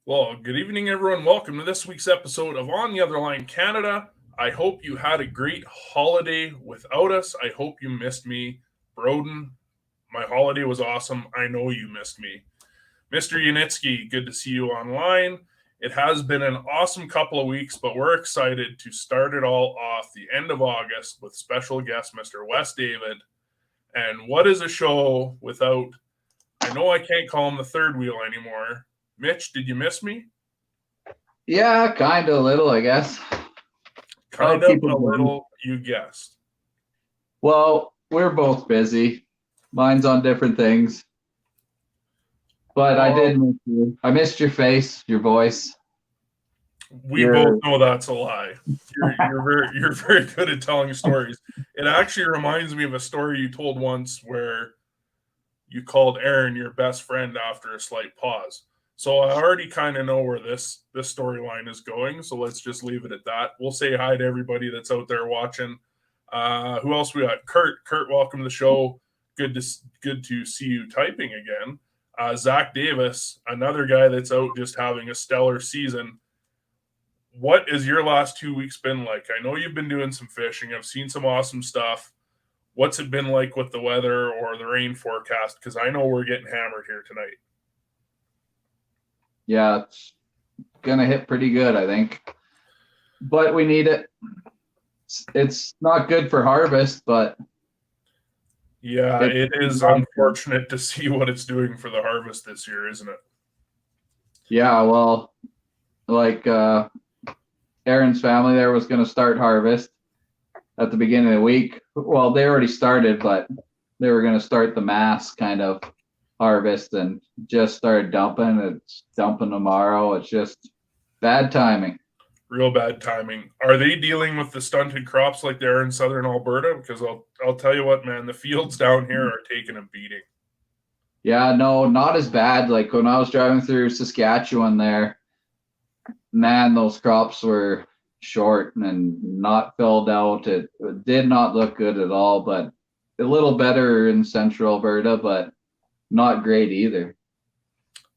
Well, good evening, everyone. Welcome to this week's episode of On the Other Line Canada. I hope you had a great holiday without us. I hope you missed me. Broden, my holiday was awesome. I know you missed me. Mr. Yanitsky, good to see you online. It has been an awesome couple of weeks, but we're excited to start it all off the end of August with special guest Mr. Wes David. And what is a show without, I know I can't call him the third wheel anymore. Mitch, did you miss me? Yeah, kind of a little, I guess. Kind of a little, you guessed. Well, we're both busy. Mine's on different things. But I did miss you. I missed your face, your voice. We both know that's a lie. You're very good at telling stories. It actually reminds me of a story you told once where you called Aaron your best friend after a slight pause. So I already kind of know where this storyline is going. So let's just leave it at that. We'll say hi to everybody that's out there watching. Who else we got? Kurt. Kurt, welcome to the show. Good to see you typing again. Zach Davis, another guy that's out just having a stellar season. What has your last 2 weeks been like? I know you've been doing some fishing. I've seen some awesome stuff. What's it been like with the weather or the rain forecast? Because I know we're getting hammered here tonight. Yeah, it's gonna hit pretty good, I think. But we need it. It's not good for harvest, but yeah, it is unfortunate to see what it's doing for the harvest this year, isn't it? Yeah, well, like Aaron's family there was going to start harvest at the beginning of the week. Well, they already started, but they were going to start the mass kind of harvest and just started dumping. It's dumping tomorrow. It's just bad timing. Real bad timing. Are they dealing with the stunted crops like they're in southern Alberta? Because I'll tell you what, man, the fields down here are taking a beating. Yeah, no, not as bad. Like when I was driving through Saskatchewan there, man, those crops were short and not filled out. It did not look good at all, but a little better in central Alberta, but not great either.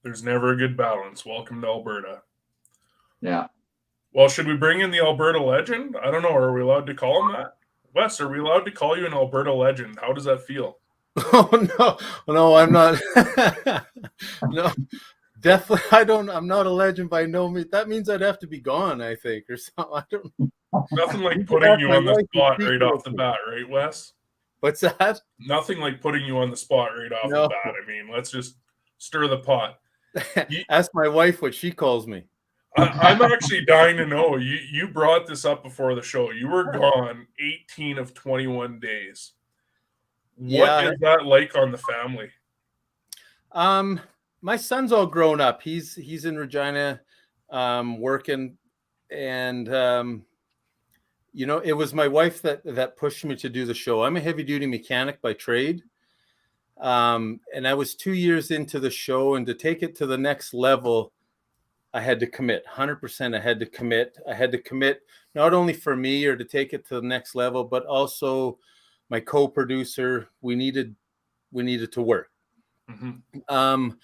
There's never a good balance. Welcome to Alberta. Yeah. Well, should we bring in the Alberta legend? I don't know. Are we allowed to call him that? Wes, are we allowed to call you an Alberta legend? How does that feel? Oh, no, I'm not. No, definitely. I'm not a legend by no means. That means I'd have to be gone, I think, or something. I don't know. Nothing like putting you on the spot right off the bat, right, Wes? What's that? Nothing like putting you on the spot right off the bat. I mean, let's just stir the pot. Ask my wife what she calls me. I'm actually dying to know. You brought this up before the show. You were gone 18 of 21 days. What is that like on the family? My son's all grown up. He's in Regina, working, and it was my wife that pushed me to do the show. I'm a heavy duty mechanic by trade, and I was 2 years into the show, and to take it to the next level, I had to commit 100%. I had to commit not only for me or to take it to the next level, but also my co-producer. We needed to work. Mm-hmm. I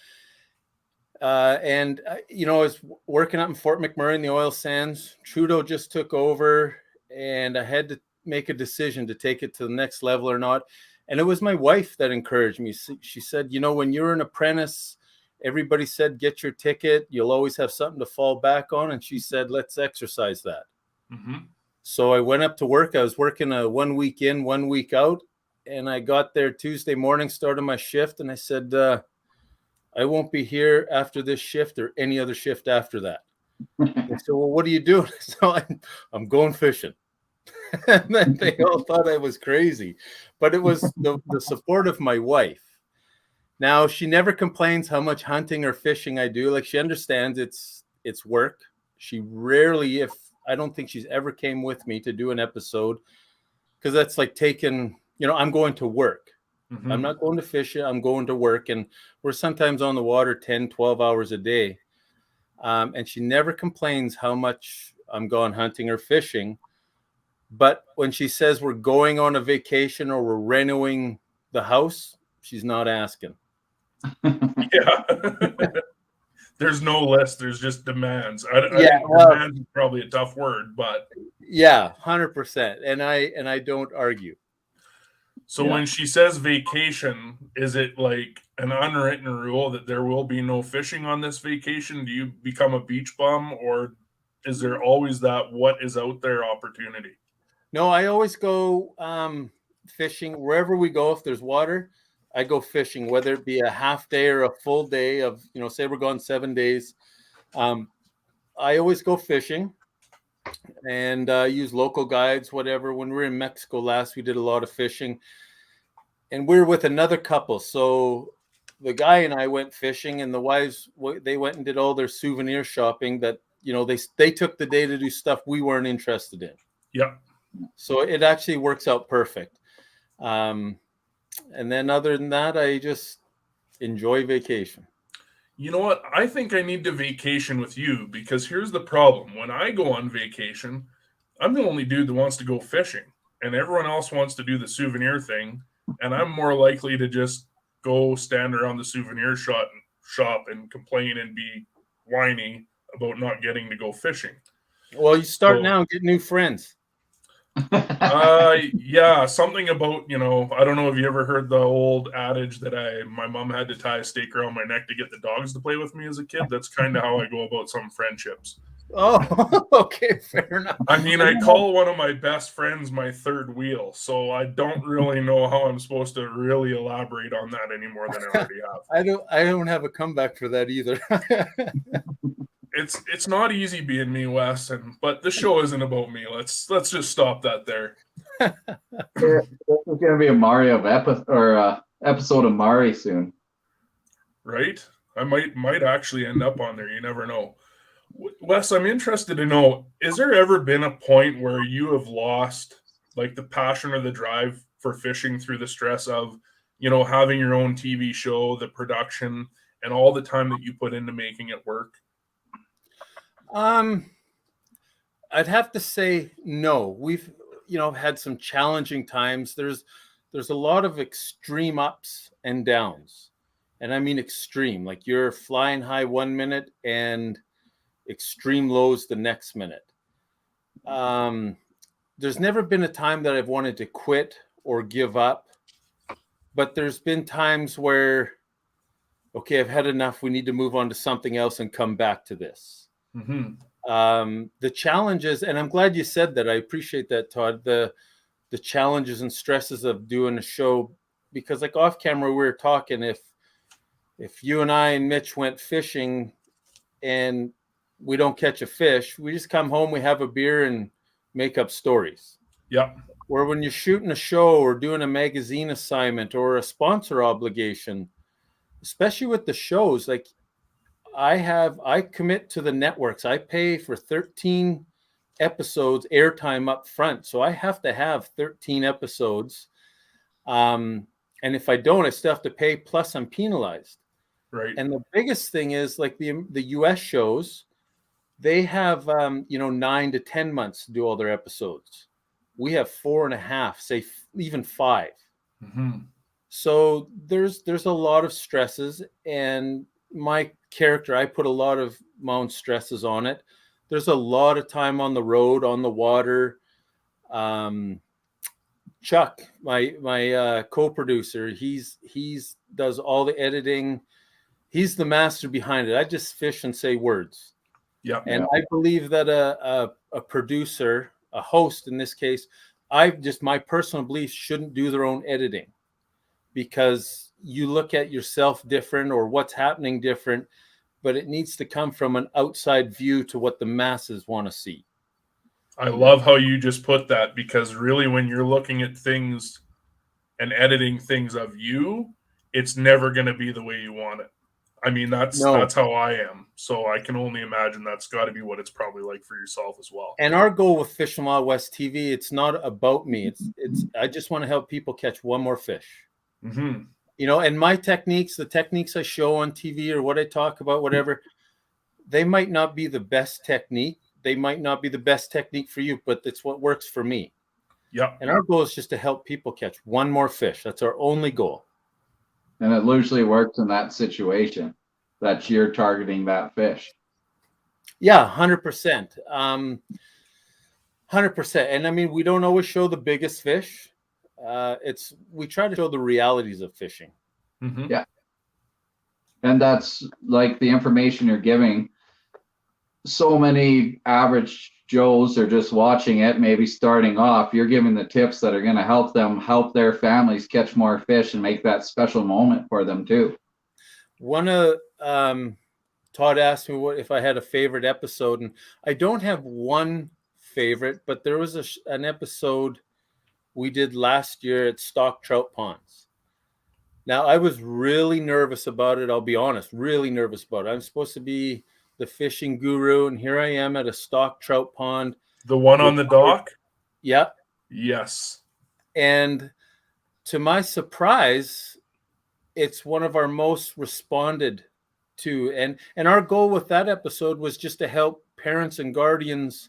was working up in Fort McMurray in the oil sands. Trudeau just took over, and I had to make a decision to take it to the next level or not. And it was my wife that encouraged me. She said, when you're an apprentice everybody said, get your ticket. You'll always have something to fall back on. And she said, let's exercise that. Mm-hmm. So I went up to work. I was working a 1 week in, 1 week out. And I got there Tuesday morning, started my shift. And I said, I won't be here after this shift or any other shift after that. They said, well, what are you doing? So I'm going fishing. And then they all thought I was crazy. But it was the support of my wife. Now, she never complains how much hunting or fishing I do. Like, she understands it's work. She rarely, I don't think she's ever came with me to do an episode, because that's like taking, I'm going to work. Mm-hmm. I'm not going to fish. I'm going to work. And we're sometimes on the water 10, 12 hours a day. And she never complains how much I'm gone hunting or fishing. But when she says we're going on a vacation or we're renting the house, she's not asking. Yeah. There's no list. There's just demands. I think demands is probably a tough word, but yeah, 100%. And I don't argue. So when she says vacation, is it like an unwritten rule that there will be no fishing on this vacation? Do you become a beach bum, or is there always that what is out there opportunity? No, I always go fishing wherever we go. If there's water, I go fishing, whether it be a half day or a full day of, say we're gone 7 days. I always go fishing and use local guides, whatever. When we were in Mexico last, we did a lot of fishing. And we were with another couple. So the guy and I went fishing, and the wives, they went and did all their souvenir shopping that, they took the day to do stuff we weren't interested in. Yeah. So it actually works out perfect. And then other than that, I just enjoy vacation. You know what? I think I need to vacation with you, because here's the problem. When I go on vacation, I'm the only dude that wants to go fishing, and everyone else wants to do the souvenir thing. And I'm more likely to just go stand around the souvenir shop and complain and be whiny about not getting to go fishing. Well, you start now and get new friends. Yeah, something about, I don't know if you ever heard the old adage that my mom had to tie a stake around my neck to get the dogs to play with me as a kid. That's kind of how I go about some friendships. Oh, okay, fair enough. I mean, I call one of my best friends my third wheel, so I don't really know how I'm supposed to really elaborate on that any more than I already have. I don't have a comeback for that either. It's not easy being me, Wes, but the show isn't about me. Let's just stop that there. This is gonna be a Mario episode of Mari soon, right? I might actually end up on there. You never know. Wes, I'm interested to know, is there ever been a point where you have lost like the passion or the drive for fishing through the stress of, having your own TV show, the production, and all the time that you put into making it work? I'd have to say no. We've, had some challenging times. There's a lot of extreme ups and downs. And I mean extreme, like you're flying high 1 minute and extreme lows the next minute. There's never been a time that I've wanted to quit or give up, but there's been times where, okay, I've had enough. We need to move on to something else and come back to this. Mm-hmm. The challenges, and I'm glad you said that. I appreciate that, Todd. The challenges and stresses of doing a show, because like off camera, we were talking, if you and I and Mitch went fishing and we don't catch a fish, we just come home, we have a beer and make up stories. Yeah. Where when you're shooting a show or doing a magazine assignment or a sponsor obligation, especially with the shows, like I commit to the networks. I pay for 13 episodes airtime up front. So I have to have 13 episodes. And if I don't, I still have to pay, plus I'm penalized. Right. And the biggest thing is like the US shows, they have 9 to 10 months to do all their episodes. We have 4.5, say even 5. Mm-hmm. So there's a lot of stresses, and my character, I put a lot of my own stresses on it. There's a lot of time on the road, on the water. Chuck, my co-producer, he's does all the editing. He's the master behind it. I just fish and say words. Yeah. And I believe that a producer, a host in this case, my personal belief, shouldn't do their own editing, because you look at yourself different or what's happening different, but it needs to come from an outside view to what the masses want to see. I love how you just put that, because really when you're looking at things and editing things of you, it's never going to be the way you want it. I mean, that's how I am. So I can only imagine that's got to be what it's probably like for yourself as well. And our goal with Fishing Wild West TV, it's not about me. It's I just want to help people catch one more fish. Mm-hmm. You know, and my techniques, the techniques I show on TV or what I talk about, whatever, they might not be the best technique. They might not be the best technique for you, but it's what works for me. Yeah. And our goal is just to help people catch one more fish. That's our only goal. And it usually works in that situation that you're targeting that fish. Yeah, 100%. 100%. And I mean, we don't always show the biggest fish. We try to show the realities of fishing. Mm-hmm. Yeah. And that's like the information you're giving. So many average Joes are just watching it, maybe starting off. You're giving the tips that are going to help them help their families catch more fish and make that special moment for them too. One of Todd asked me if I had a favorite episode, and I don't have one favorite, but there was an episode we did last year at Stock Trout Ponds. Now, I was really nervous about it. I'll be honest, really nervous about it. I'm supposed to be the fishing guru, and here I am at a stock trout pond. The one on the dock? Yeah. Yes. And to my surprise, it's one of our most responded to. And our goal with that episode was just to help parents and guardians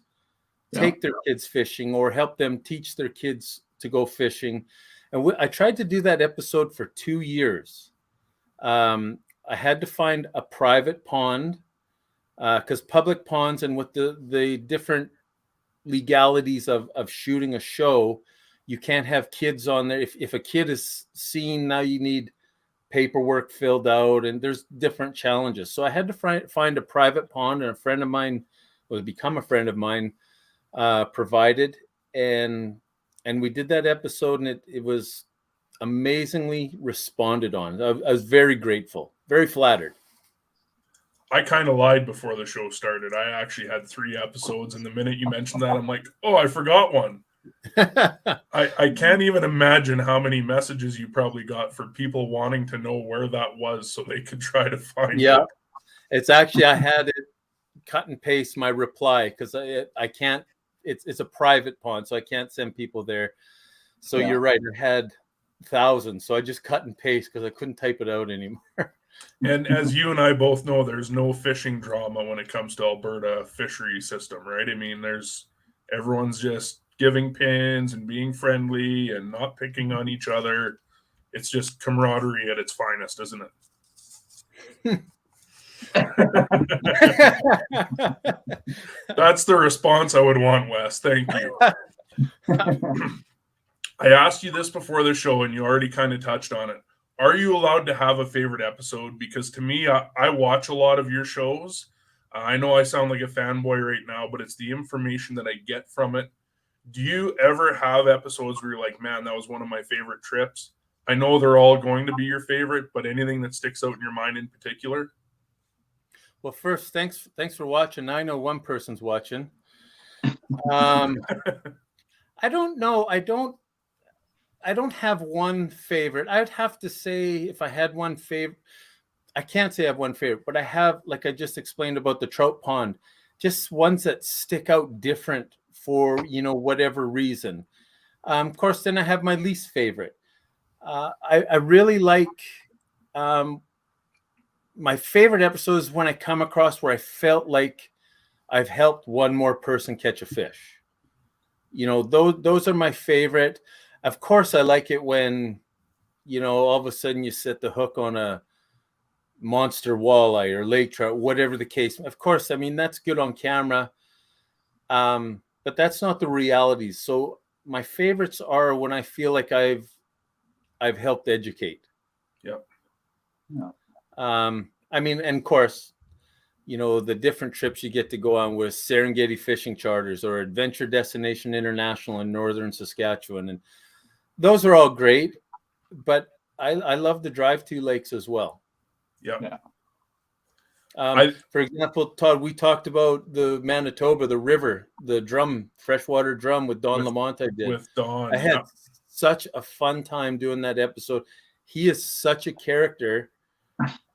take their kids fishing or help them teach their kids to go fishing. And I tried to do that episode for 2 years. I had to find a private pond, because public ponds and with the different legalities of shooting a show, you can't have kids on there. If a kid is seen, now you need paperwork filled out, and there's different challenges. So I had to find a private pond, and a friend of mine, become a friend of mine, provided, and we did that episode, and it was amazingly responded on. I was very grateful, very flattered. I kind of lied before the show started. I actually had 3 episodes, and the minute you mentioned that, I'm like, oh, I forgot one. I can't even imagine how many messages you probably got for people wanting to know where that was so they could try to find it. Yeah, it's actually, I had it cut and paste my reply, because I can't, it's a private pond, so I can't send people there. So You're right, it had thousands, so I just cut and paste because I couldn't type it out anymore. And as you and I both know, there's no fishing drama when it comes to Alberta fishery system, right? I mean, everyone's just giving pins and being friendly and not picking on each other. It's just camaraderie at its finest, isn't it? That's the response I would want, Wes. Thank you. I asked you this before the show, and you already kind of touched on it. Are you allowed to have a favorite episode? Because to me, I watch a lot of your shows. I know I sound like a fanboy right now, but it's the information that I get from it. Do you ever have episodes where you're like, man, that was one of my favorite trips? I know they're all going to be your favorite, but anything that sticks out in your mind in particular? Well, first, thanks for watching. I know one person's watching. I don't know. I don't have one favorite. I'd have to say, if I had one favorite, I can't say I have one favorite, but I have, like I just explained about the trout pond, just ones that stick out different for, whatever reason. Of course, then I have my least favorite. I really like, my favorite episode is when I come across where I felt like I've helped one more person catch a fish. Those are my favorite. Of course, I like it when, all of a sudden you set the hook on a monster walleye or lake trout, whatever the case. Of course, I mean, that's good on camera, but that's not the reality. So my favorites are when I feel like I've helped educate. Yeah. I mean, and of course, you know, the different trips you get to go on with Serengeti Fishing Charters or Adventure Destination International in northern Saskatchewan. And those are all great, but I love the drive to lakes as well. Yeah. For example, Todd, we talked about the Manitoba, the river, the freshwater drum with Don Lamont. I did. With Don. I had such a fun time doing that episode. He is such a character.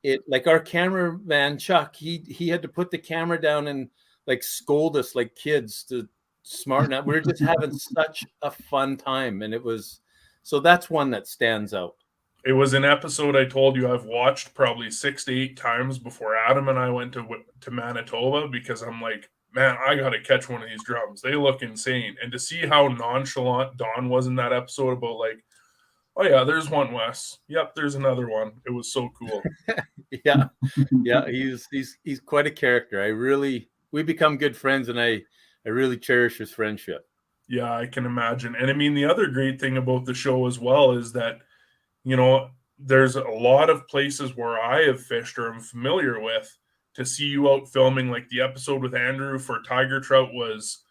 It like our cameraman Chuck, he had to put the camera down and like scold us like kids to smarten up. We were just having such a fun time, and it was so that's one that stands out. It was an episode I told you I've watched probably 6 to 8 times before Adam and I went to Manitoba, because I'm like, man, I got to catch one of these drums. They look insane. And to see how nonchalant Don was in that episode about like, oh yeah, there's one, Wes. Yep, there's another one. It was so cool. Yeah. He's quite a character. We become good friends, and I really cherish his friendship. Yeah, I can imagine. And I mean, the other great thing about the show as well is that, you know, there's a lot of places where I have fished or I'm familiar with. To see you out filming, like the episode with Andrew for tiger trout was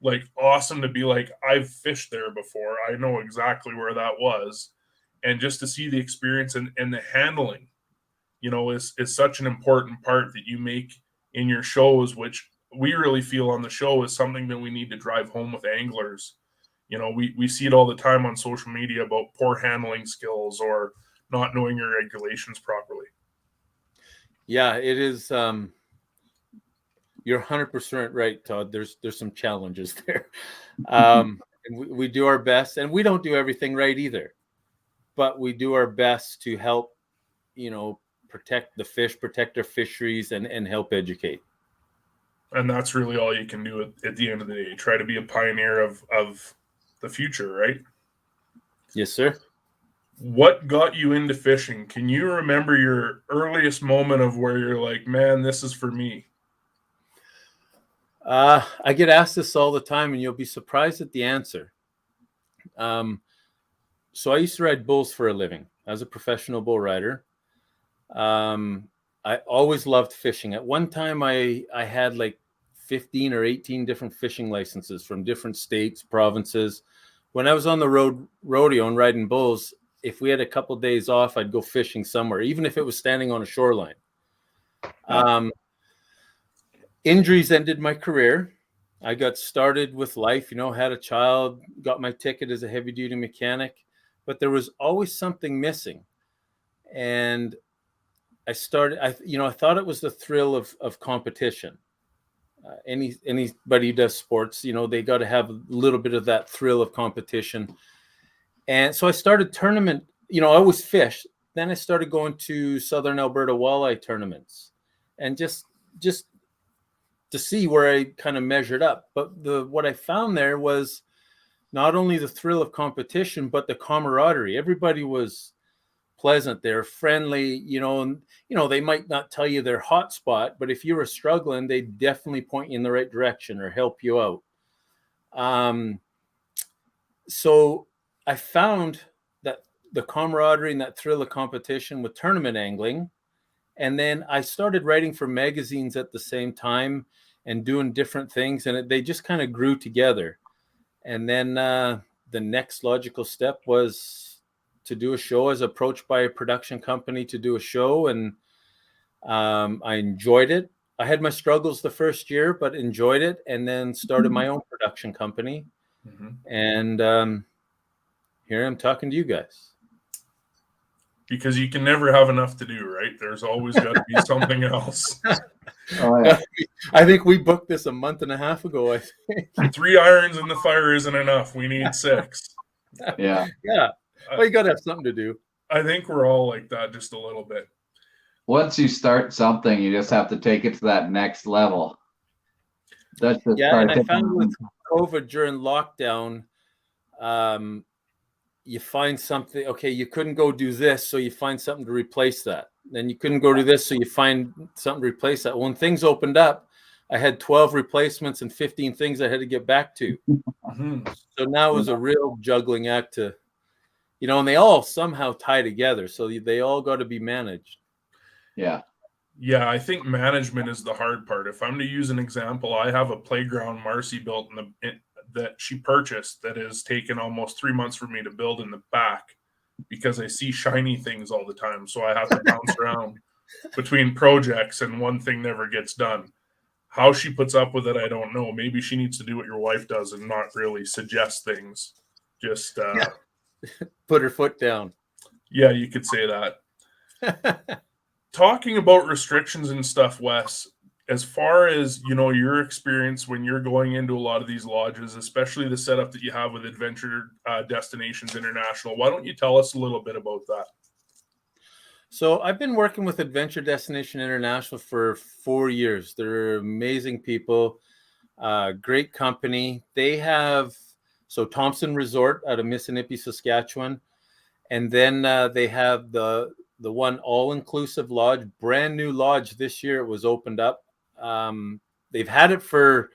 like awesome. To be like, I've fished there before. I know exactly where that was. And just to see the experience and the handling, you know, is such an important part that you make in your shows, which we really feel on the show is something that we need to drive home with anglers. You know, we see it all the time on social media about poor handling skills or not knowing your regulations properly. Yeah, it is. You're 100% right, Todd. There's some challenges there. And we do our best, and we don't do everything right either, but we do our best to help, you know, protect the fish, protect our fisheries, and help educate. And that's really all you can do at the end of the day. Try to be a pioneer of the future, right? Yes, sir. What got you into fishing? Can you remember your earliest moment of where you're like, man, this is for me? I get asked this all the time, and you'll be surprised at the answer. So I used to ride bulls for a living as a professional bull rider. I always loved fishing. At one time, I had like 15 or 18 different fishing licenses from different states, provinces. When I was on the road rodeo and riding bulls, if we had a couple of days off, I'd go fishing somewhere, even if it was standing on a shoreline. Injuries ended my career. I got started with life, you know, had a child, got my ticket as a heavy duty mechanic, but there was always something missing. And I thought it was the thrill of competition. Anybody who does sports, you know, they got to have a little bit of that thrill of competition. And so I started tournament, you know, I always fished. Then I started going to Southern Alberta walleye tournaments and just to see where I kind of measured up. But what I found there was not only the thrill of competition, but the camaraderie. Everybody was pleasant. They're friendly, you know, and, you know, they might not tell you their hot spot, but if you were struggling, they definitely point you in the right direction or help you out. So I found that the camaraderie and that thrill of competition with tournament angling. And then I started writing for magazines at the same time and doing different things. And they just kind of grew together. And then the next logical step was to do a show. I was approached by a production company to do a show, and I enjoyed it. I had my struggles the first year, but enjoyed it, and then started my own production company. Mm-hmm. And here I'm talking to you guys. Because you can never have enough to do, right? There's always got to be something else. Oh, yeah. I think we booked this a month and a half ago. I think 3 irons in the fire isn't enough. We need 6. Yeah. Yeah. Well, you got to have something to do. I think we're all like that just a little bit. Once you start something, you just have to take it to that next level. That's the and I found with COVID during lockdown, you find something. Okay, you couldn't go do this, so you find something to replace that. Then you couldn't go do this, so you find something to replace that. When things opened up, I had 12 replacements and 15 things I had to get back to. So now it was a real juggling act to, you know, and they all somehow tie together. So they all got to be managed. Yeah. Yeah, I think management is the hard part. If I'm to use an example, I have a playground Marcy built that she purchased that has taken almost 3 months for me to build in the back because I see shiny things all the time. So I have to bounce around between projects and one thing never gets done. How she puts up with it, I don't know. Maybe she needs to do what your wife does and not really suggest things. Just Put her foot down. yeah, you could say that. Talking about restrictions and stuff, Wes, as far as your experience when you're going into a lot of these lodges, especially the setup that you have with Adventure Destinations International, why don't you tell us a little bit about that? So I've been working with Adventure Destination International for 4 years. They're amazing people, great company. They have Thompson Resort out of Missinippi, Saskatchewan, and then they have the one all-inclusive lodge, brand new lodge this year. It was opened up. They've had it for,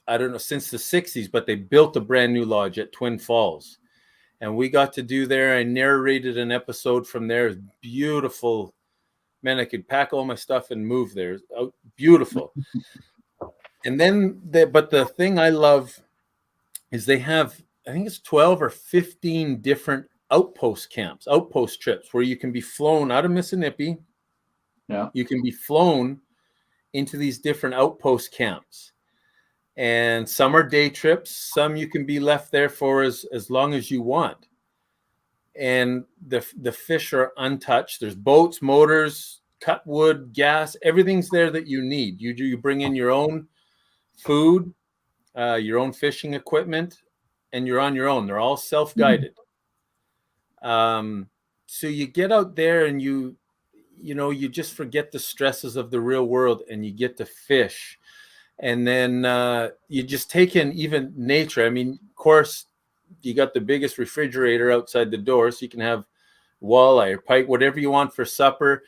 I don't know, since the 60s, but they built a brand new lodge at Twin Falls. And we got to do there. I narrated an episode from there. It's beautiful. Man, I could pack all my stuff and move there. Oh, beautiful. And then, but the thing I love is they have, I think it's 12 or 15 different outpost trips where you can be flown out of Missinippi. Yeah. You can be flown into these different outpost camps. And some are day trips. Some you can be left there for as long as you want. And the fish are untouched. There's boats, motors, cut wood, gas, everything's there that you need. You bring in your own food, your own fishing equipment, and you're on your own. They're all self-guided. So you get out there and you just forget the stresses of the real world and you get to fish. And then you just take in even nature. I mean, of course, you got the biggest refrigerator outside the door, so you can have walleye or pike, whatever you want for supper.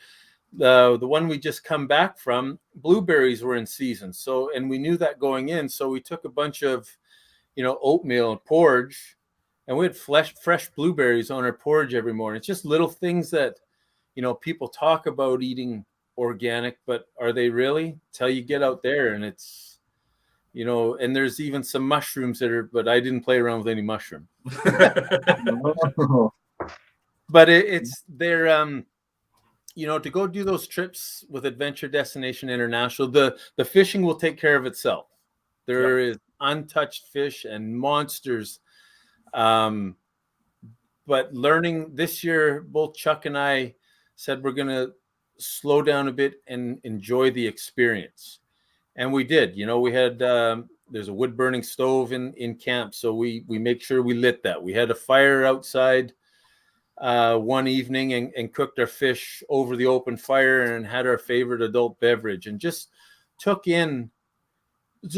The one we just come back from, blueberries were in season. So, and we knew that going in. So we took a bunch of, oatmeal and porridge, and we had fresh blueberries on our porridge every morning. It's just little things that, people talk about eating organic, but are they really? Till you get out there and it's, and there's even some mushrooms but I didn't play around with any mushroom. But they're to go do those trips with Adventure Destination International, the fishing will take care of itself. There is untouched fish and monsters. But learning this year, both Chuck and I said we're going to slow down a bit and enjoy the experience. And we did. We had there's a wood burning stove in camp, so we make sure we lit that. We had a fire outside one evening and cooked our fish over the open fire and had our favorite adult beverage and just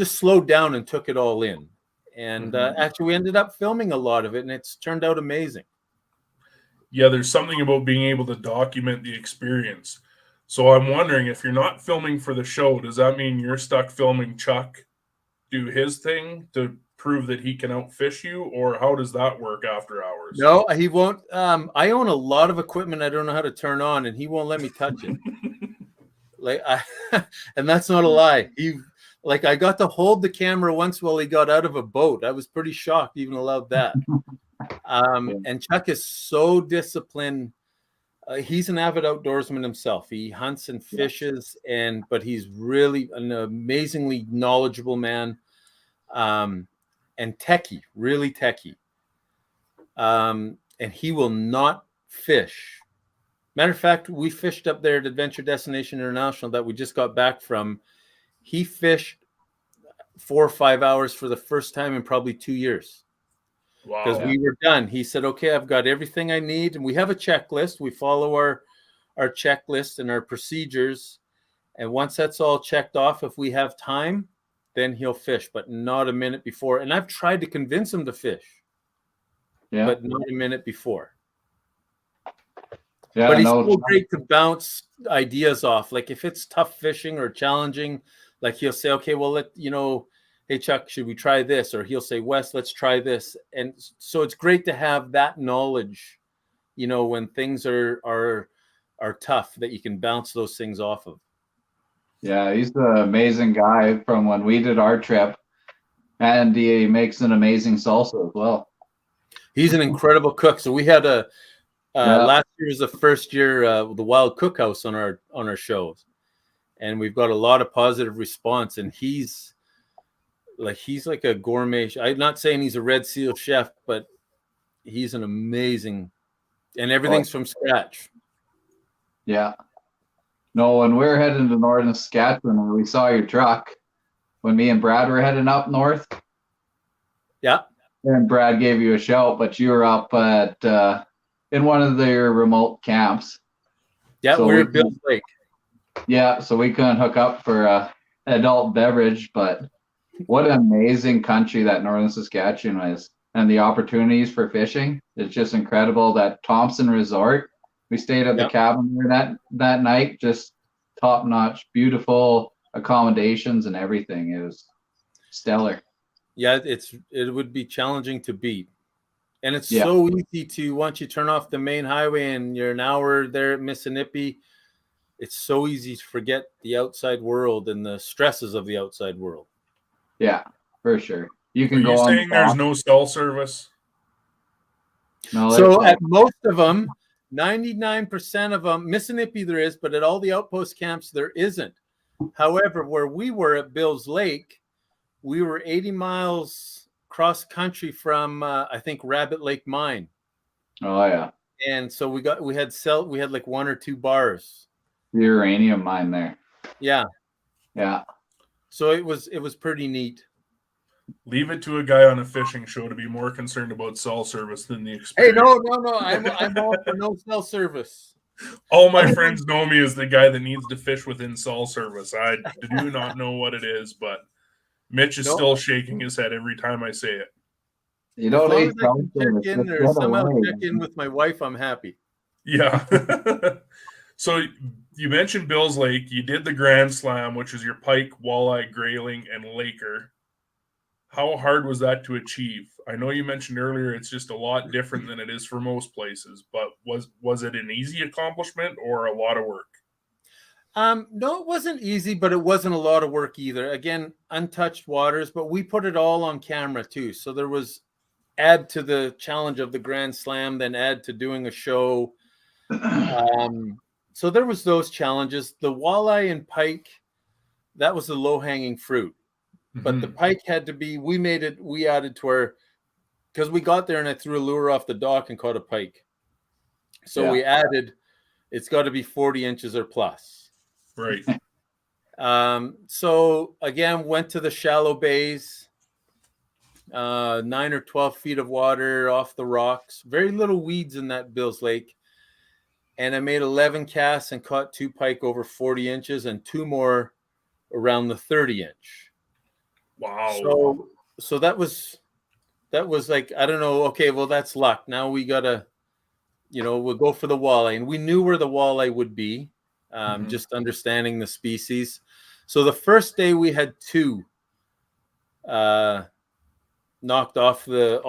slowed down and took it all in. And actually, we ended up filming a lot of it, and it's turned out amazing. Yeah, there's something about being able to document the experience. So I'm wondering, if you're not filming for the show, does that mean you're stuck filming Chuck do his thing to prove that he can outfish you, or how does that work after hours? No, he won't. I own a lot of equipment I don't know how to turn on, and he won't let me touch it. And that's not a lie. I got to hold the camera once while he got out of a boat. I was pretty shocked he even allowed that. And Chuck is so disciplined. He's an avid outdoorsman himself. He hunts and fishes, but he's really an amazingly knowledgeable man, and techie, really techie. And he will not fish. Matter of fact, we fished up there at Adventure Destination International that we just got back from. He fished 4 or 5 hours for the first time in probably 2 years. Wow. Because we were done. He said, okay, I've got everything I need. And we have a checklist. We follow our checklist and our procedures. And once that's all checked off, if we have time, then he'll fish, but not a minute before. And I've tried to convince him to fish, but not a minute before. Yeah, but he's so great to bounce ideas off. Like if it's tough fishing or challenging, like he'll say, okay, well, hey, Chuck, should we try this? Or he'll say, Wes, let's try this. And so it's great to have that knowledge, when things are are tough that you can bounce those things off of. Yeah, he's an amazing guy from when we did our trip, and he makes an amazing salsa as well. He's an incredible cook. So we had Yeah. last year was the first year the Wild Cookhouse on our shows, and we've got a lot of positive response. And he's like a gourmet. I'm not saying he's a Red Seal chef, but he's an amazing, and everything's from scratch. Yeah. No, when we were heading to northern Saskatchewan, we saw your truck when me and Brad were heading up north. Yeah. And Brad gave you a shout, but you were up at in one of their remote camps. Yeah, So we're at Bill's Lake. Yeah, so we couldn't hook up for adult beverage, but what an amazing country that northern Saskatchewan is, and the opportunities for fishing. It's just incredible. That Thompson Resort, we stayed at the cabin there that night, just top notch, beautiful accommodations and everything. It was stellar. Yeah, it would be challenging to beat. And it's so easy to, once you turn off the main highway and you're an hour there at Mississippi, it's so easy to forget the outside world and the stresses of the outside world. Yeah, for sure. You can Are go you on. saying there's no cell service? No, so at most of them, 99% of them, Mississippi there is, but at all the outpost camps there isn't. However, where we were at Bill's Lake, we were 80 miles cross country from I think Rabbit Lake Mine. Oh yeah. And so we had like 1 or 2 bars. The uranium mine there. Yeah. Yeah. So it was pretty neat. Leave it to a guy on a fishing show to be more concerned about cell service than the experience. Hey, no. I'm all for no cell service. All my friends know me as the guy that needs to fish within cell service. I do not know what it is, but Mitch is still shaking his head every time I say it. You don't need somehow check in with my wife, I'm happy. Yeah. So you mentioned Bill's Lake. You did the Grand Slam, which is your pike, walleye, grayling, and laker. How hard was that to achieve? I know you mentioned earlier it's just a lot different than it is for most places, but was it an easy accomplishment or a lot of work? No, it wasn't easy, but it wasn't a lot of work either. Again, untouched waters, but we put it all on camera too. So there was add to the challenge of the Grand Slam, then add to doing a show. So there was those challenges. The walleye and pike, that was the low-hanging fruit. But the pike had to be, we added to our, because we got there and I threw a lure off the dock and caught a pike. So we added, it's got to be 40 inches or plus. Right. So again, went to the shallow bays, 9 or 12 feet of water off the rocks, very little weeds in that Bill's Lake. And I made 11 casts and caught 2 pike over 40 inches and 2 more around the 30 inch. Wow. So that was like, I don't know. Okay, well, that's luck. Now we gotta, we'll go for the walleye, and we knew where the walleye would be, just understanding the species. So the first day we had 2 knocked off the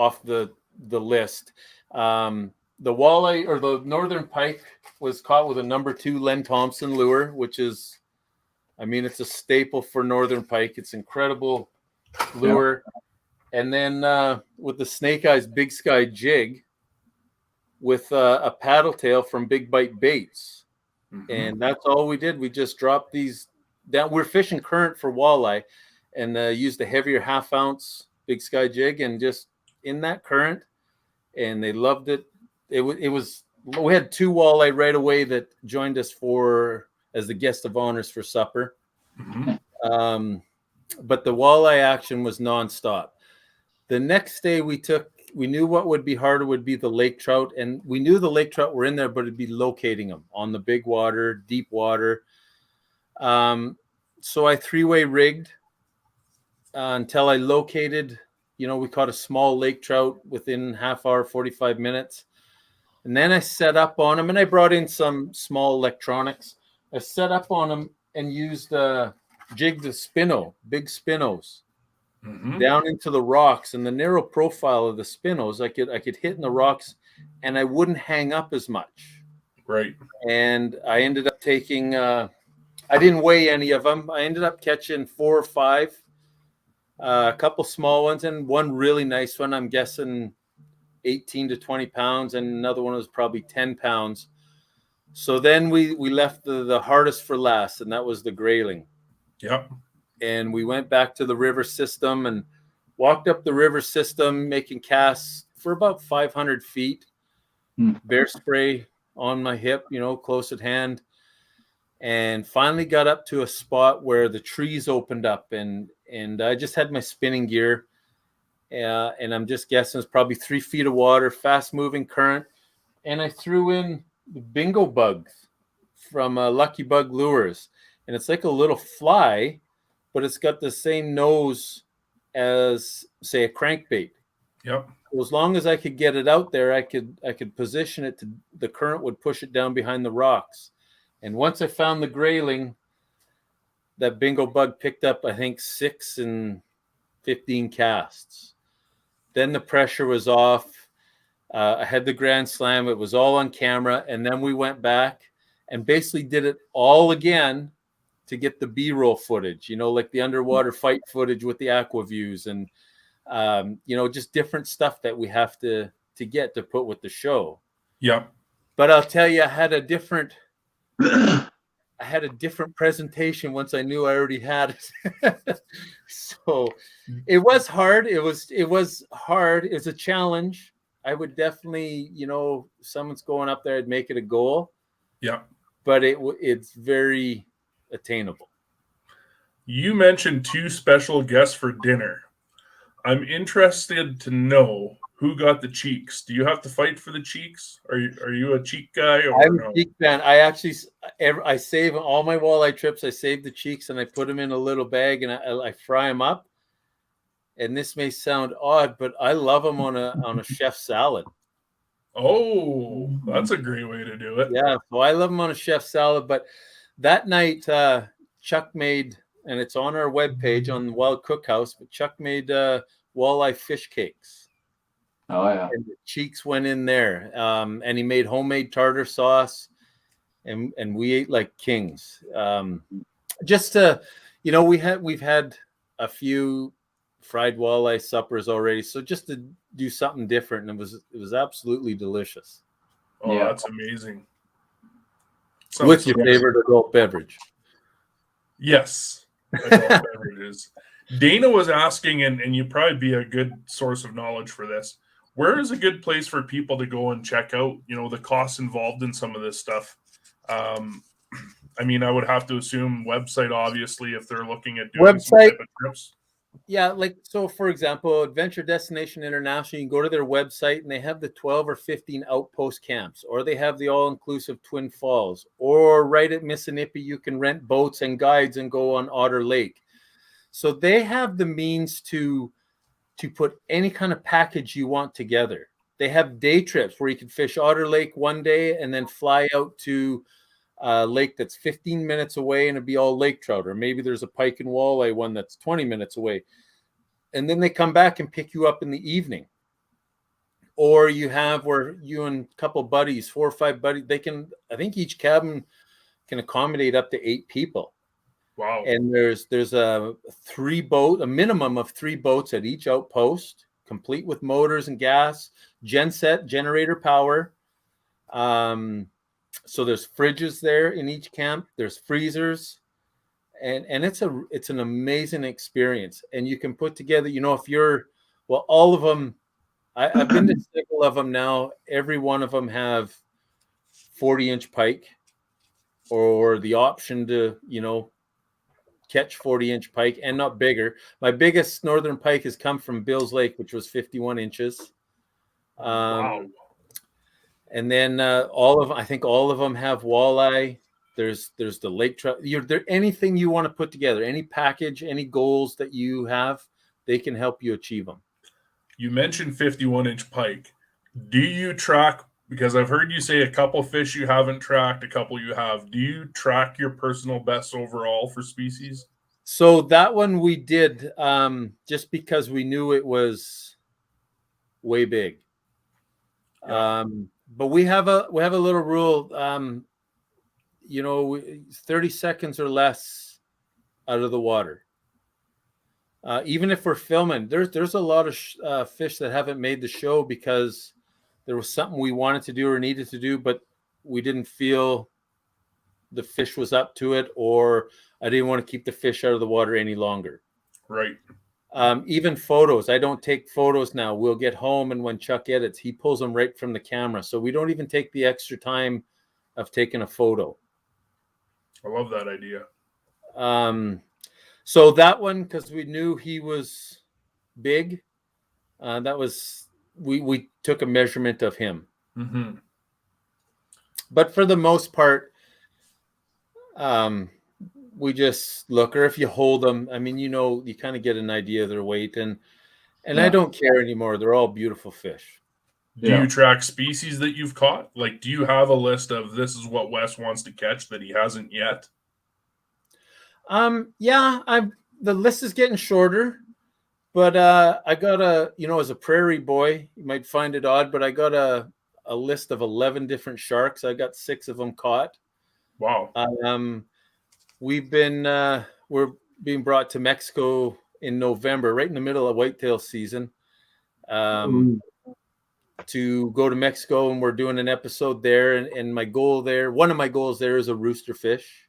list. The walleye, or the northern pike, was caught with a number 2 Len Thompson lure, which is, it's a staple for northern pike. It's incredible lure. And then with the Snake Eyes Big Sky jig with a paddle tail from Big Bite Baits. And that's all we did. We just dropped these down. We're fishing current for walleye and used a heavier 1/2 ounce Big Sky jig and just in that current. And they loved it. We had 2 walleye right away that joined us as the guest of honors for supper. But the walleye action was nonstop. The next day we knew what would be harder would be the lake trout, and we knew the lake trout were in there, but it'd be locating them on the big water, deep water. So I 3-way rigged until I located, we caught a small lake trout within half hour, 45 minutes. And then I set up on them, and I brought in some small electronics. I set up on them and used jig the big spinnos down into the rocks, and the narrow profile of the spinnos, I could hit in the rocks and I wouldn't hang up as much. Right. And I ended up taking. I didn't weigh any of them. I ended up catching 4 or 5, a couple small ones, and one really nice one. I'm guessing 18 to 20 pounds, and another one was probably 10 pounds. So then we left the hardest for last, and that was the grayling. Yep. And we went back to the river system and walked up the river system, making casts for about 500 feet. Bear spray on my hip, close at hand. And finally got up to a spot where the trees opened up, and I just had my spinning gear. And I'm just guessing it's probably 3 feet of water, fast moving current. And I threw in the bingo bugs from Lucky Bug Lures. And it's like a little fly, but it's got the same nose as, say, a crankbait. Yep. So as long as I could get it out there, I could position it to, the current would push it down behind the rocks. And once I found the grayling, that bingo bug picked up, I think, 6 and 15 casts. Then the pressure was off. I had the grand slam. It was all on camera. And then we went back and basically did it all again to get the B-roll footage, like the underwater fight footage with the aqua views and, just different stuff that we have to get to put with the show. Yep. But I'll tell you, I had a different presentation once I knew I already had it. So it was hard. It was hard. It's a challenge. I would definitely, someone's going up there, I'd make it a goal. Yeah. But it's very attainable. You mentioned 2 special guests for dinner. I'm interested to know who got the cheeks. Do you have to fight for the cheeks? Are you a cheek guy or I'm no? a cheek fan. I save all my walleye trips. I save the cheeks and I put them in a little bag and I fry them up. And this may sound odd, but I love them on a chef salad. Oh, that's a great way to do it. Yeah, so I love them on a chef salad. But that night, Chuck made, and it's on our webpage on the Wild Cookhouse, but Chuck made walleye fish cakes. Oh, yeah. And the cheeks went in there. And he made homemade tartar sauce. And we ate like kings. Just to, we've had a few fried walleye suppers already, so just to do something different, and it was absolutely delicious. Oh, Yeah. That's amazing. With your favorite adult beverage. Yes, adult beverages. Dana was asking, and you'd probably be a good source of knowledge for this. Where is a good place for people to go and check out, the costs involved in some of this stuff? I would have to assume website, obviously, if they're looking at doing some type of trips. Yeah, so for example, Adventure Destination International, you can go to their website and they have the 12 or 15 outpost camps, or they have the all-inclusive Twin Falls, or right at Mississippi, you can rent boats and guides and go on Otter Lake. So they have the means to put any kind of package you want together. They have day trips where you can fish Otter Lake one day and then fly out to a lake that's 15 minutes away and it'd be all lake trout, or maybe there's a pike and walleye one that's 20 minutes away. And then they come back and pick you up in the evening. Or you have where you and a couple buddies, 4 or 5 buddies, I think each cabin can accommodate up to 8 people. Wow. And there's a minimum of 3 boats at each outpost, complete with motors and gas, genset, generator power. So there's fridges there in each camp. There's freezers, and it's an amazing experience. And you can put together, all of them. I've been to several of them now. Every one of them have 40-inch pike, or the option to catch 40-inch pike and not bigger. My biggest northern pike has come from Bill's Lake, which was 51 inches. Wow. And then I think all of them have walleye. There's the lake trout. There anything you want to put together, any package, any goals that you have, they can help you achieve them. You mentioned 51-inch pike. Do you track, because I've heard you say a couple fish you haven't tracked, a couple you have. Do you track your personal best overall for species? So that one we did just because we knew it was way big. Yeah. But we have a little rule. 30 seconds or less out of the water. Even if we're filming, there's a lot of fish that haven't made the show because there was something we wanted to do or needed to do, but we didn't feel the fish was up to it, or I didn't want to keep the fish out of the water any longer. Right. Even photos. I don't take photos now. We'll get home, and when Chuck edits, he pulls them right from the camera. So we don't even take the extra time of taking a photo. I love that idea. So that one, because we knew he was big, we took a measurement of him. Mm-hmm. But for the most part, we just look, or if you hold them, I mean, you kind of get an idea of their weight, and I don't care anymore. They're all beautiful fish. Do you track species that you've caught? Like, do you have a list of this is what Wes wants to catch that he hasn't yet? The list is getting shorter, but I got as a prairie boy, you might find it odd, but I got a list of 11 different sharks. I got 6 of them caught. Wow. We're being brought to Mexico in November, right in the middle of whitetail season, to go to Mexico, and we're doing an episode there. And my goal there, one of my goals there, is a rooster fish.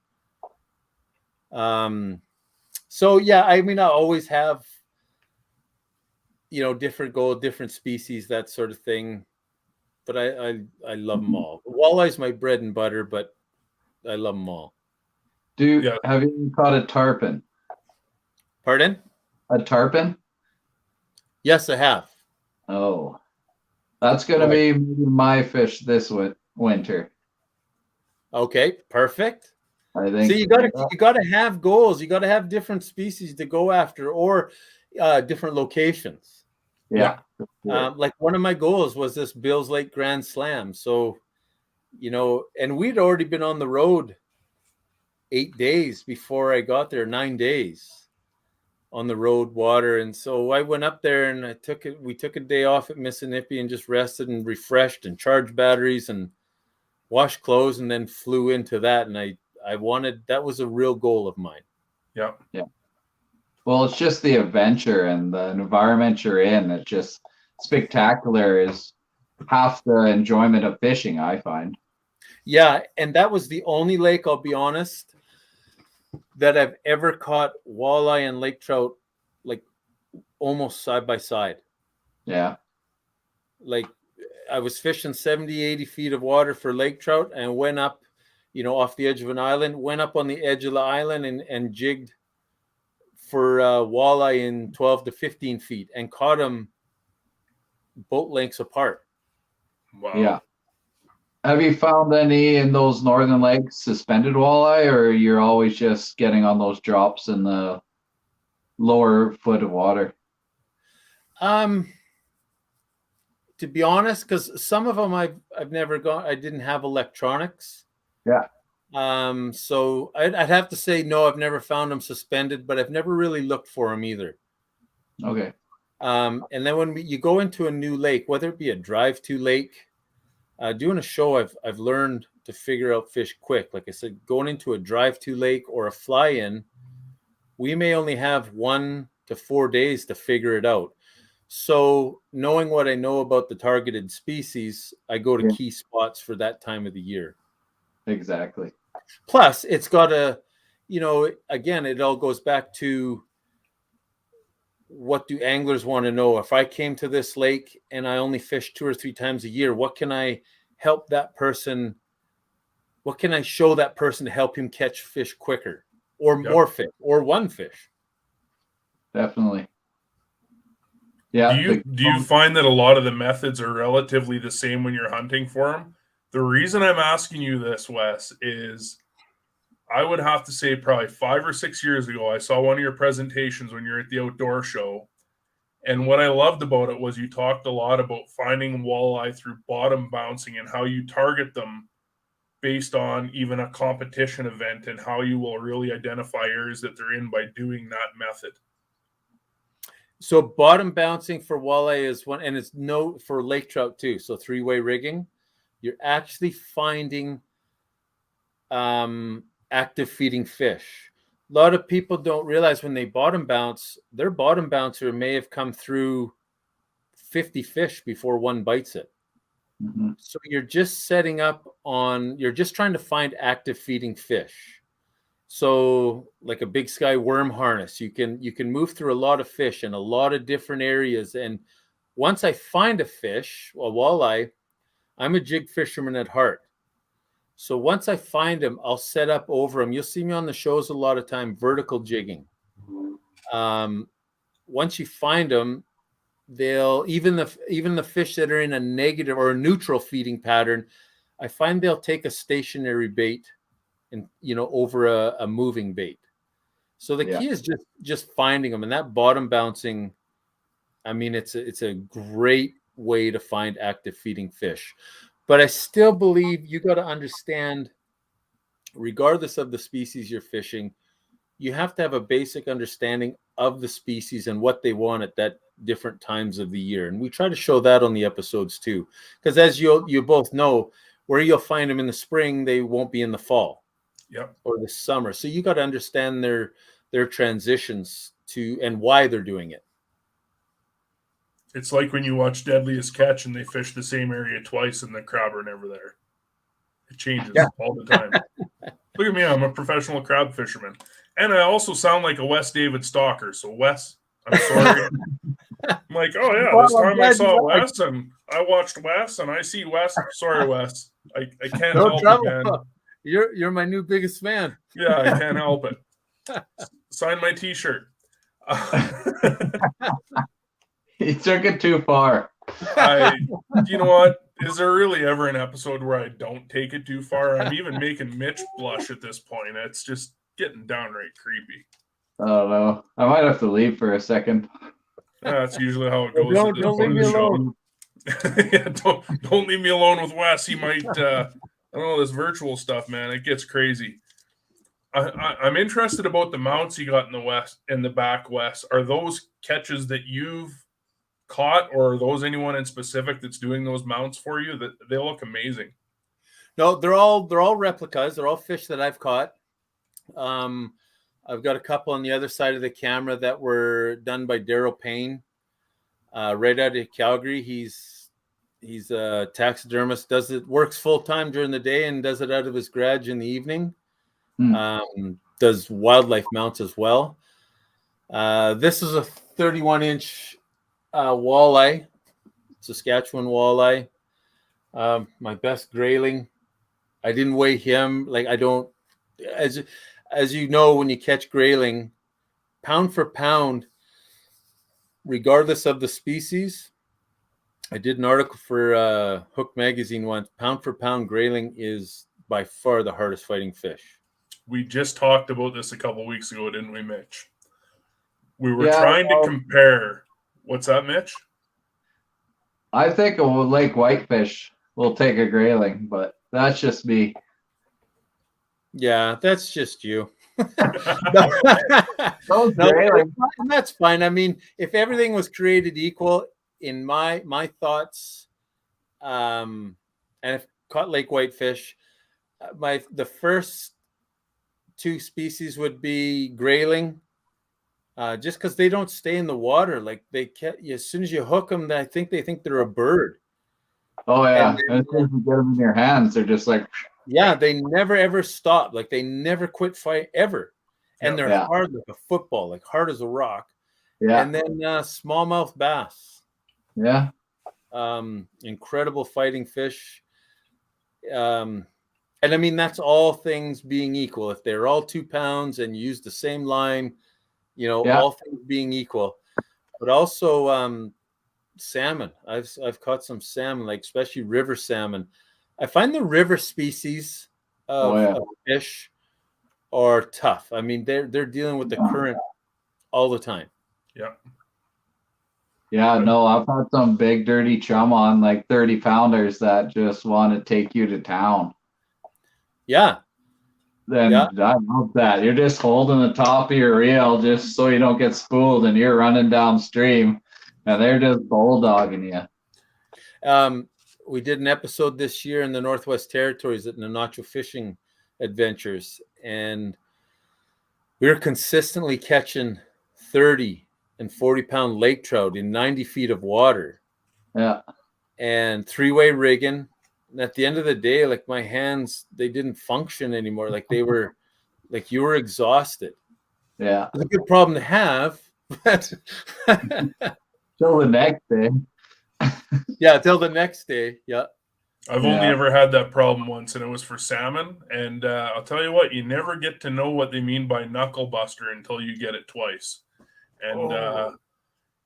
So yeah, I mean, I always have, different goal, different species, that sort of thing. But I love them all. Walleye's my bread and butter, but I love them all. Have you caught a tarpon? Pardon? A tarpon? Yes, I have. Oh, that's going to be my fish this winter. Okay, perfect. I think. So you got to have goals. You got to have different species to go after, or different locations. Yeah. Like one of my goals was this Bills Lake Grand Slam. So, and we'd already been on the road 8 days before I got there, 9 days on the road water. And so I went up there, and we took a day off at Mississippi and just rested and refreshed and charged batteries and washed clothes, and then flew into that. And that was a real goal of mine. Yeah. Yeah. Well, it's just the adventure and the environment you're in. It's just spectacular is half the enjoyment of fishing, I find. Yeah. And that was the only lake, I'll be honest, that I've ever caught walleye and lake trout, like almost side by side. Yeah. Like I was fishing 70, 80 feet of water for lake trout, and went up, off the edge of an island, went up on the edge of the island and jigged for walleye in 12 to 15 feet and caught them boat lengths apart. Wow. Yeah. Have you found any in those northern lakes suspended walleye, or you're always just getting on those drops in the lower foot of water? To be honest, because some of them I've never gone, I didn't have electronics. Yeah. So I'd have to say no, I've never found them suspended, but I've never really looked for them either. Okay. And then when you go into a new lake, whether it be a drive-to lake, doing a show, I've learned to figure out fish quick. Like I said, going into a drive-to lake or a fly-in, we may only have 1 to 4 days to figure it out. So knowing what I know about the targeted species, I go to key spots for that time of the year. Exactly. Plus, it's got again, it all goes back to what do anglers want to know? If I came to this lake and I only fish 2 or 3 times a year, what can I help that person? What can I show that person to help him catch fish quicker, or more fish, or one fish? Definitely. Yeah. Do you find that a lot of the methods are relatively the same when you're hunting for them? The reason I'm asking you this, Wes, is I would have to say probably 5 or 6 years ago, I saw one of your presentations when you're at the outdoor show. And what I loved about it was you talked a lot about finding walleye through bottom bouncing and how you target them based on even a competition event, and how you will really identify areas that they're in by doing that method. So bottom bouncing for walleye is one, and it's for lake trout too. So 3-way rigging. you're actually finding active feeding fish. A lot of people don't realize when they bottom bounce, their bottom bouncer may have come through 50 fish before one bites it. Mhm. So you're just setting up you're just trying to find active feeding fish. So like a big sky worm harness, you can move through a lot of fish in a lot of different areas. And once I find a fish, a walleye, I'm a jig fisherman at heart. So once I find them, I'll set up over them. You'll see me on the shows a lot of time, vertical jigging. Once you find them, they'll even the fish that are in a negative or a neutral feeding pattern, I find they'll take a stationary bait and over a moving bait. So the key is just finding them, and that bottom bouncing. I mean, it's a great way to find active feeding fish. But I still believe you got to understand, regardless of the species you're fishing, you have to have a basic understanding of the species and what they want at that different times of the year. And we try to show that on the episodes too. Because as you both know, where you'll find them in the spring, they won't be in the fall or the summer. So you got to understand their transitions and why they're doing it. It's like when you watch Deadliest Catch and they fish the same area twice and the crab are never there. It changes all the time. Look at me, I'm a professional crab fisherman. And I also sound like a Wes David stalker. So Wes, I'm sorry. I'm like, oh yeah, this time I saw Wes and I watched Wes and I see Wes. Sorry, Wes. I can't help it, man. You're my new biggest fan. Yeah, I can't help it. Sign my t-shirt. He took it too far. You know what? Is there really ever an episode where I don't take it too far? I'm even making Mitch blush at this point. It's just getting downright creepy. Oh no, I might have to leave for a second. That's usually how it goes. Don't leave me alone. Yeah, don't leave me alone with Wes. He might. I don't know, this virtual stuff, man. It gets crazy. I'm interested about the mounts you got in the back, Wes. Are those catches that you've caught, or are those anyone in specific that's doing those mounts for you? That they look amazing. No, they're all replicas. They're all fish that I've caught. I've got a couple on the other side of the camera that were done by Daryl Payne, right out of Calgary. He's a taxidermist. Works full time during the day and does it out of his garage in the evening. Does wildlife mounts as well. This is a 31-inch walleye, Saskatchewan walleye. My best grayling. I didn't weigh him. Like I don't, as you know, when you catch grayling, pound for pound, regardless of the species. I did an article for Hook Magazine once. Pound for pound, grayling is by far the hardest fighting fish. We just talked about this a couple weeks ago, didn't we, Mitch? We were trying to compare. What's that, Mitch? I think a lake whitefish will take a grayling, but that's just me. Yeah, that's just you. Those grayling. That's fine. I mean, if everything was created equal, in my thoughts, and if caught lake whitefish, the first two species would be grayling. Just because they don't stay in the water, like as soon as you hook them, I think they think they're a bird. Oh yeah, and as soon as you get them in your hands, they're just like. Yeah, they never ever stop. Like they never quit fight ever, and they're hard like a football, like hard as a rock. Yeah. And then smallmouth bass. Yeah. Incredible fighting fish. And I mean that's all things being equal. If they're all 2 pounds and you use the same line. All things being equal, but also salmon. I've caught some salmon, like especially river salmon. I find the river species of fish are tough. I mean, they're dealing with the current all the time. Yeah. Yeah, no, I've had some big dirty chum on, like 30 pounders that just want to take you to town. Yeah. Then I love that. You're just holding the top of your reel just so you don't get spooled and you're running downstream and they're just bulldogging you. we did an episode this year in the Northwest Territories at Nanacho Fishing Adventures, and we were consistently catching 30 and 40-pound lake trout in 90 feet of water. Yeah. And three-way rigging. And at the end of the day, like my hands, they didn't function anymore. Like they were, like you were exhausted. Yeah. It's a good problem to have, but Till the next day. yeah, till the next day. Yeah. I've only ever had that problem once, and it was for salmon. And I'll tell you what, you never get to know what they mean by knuckle buster until you get it twice. And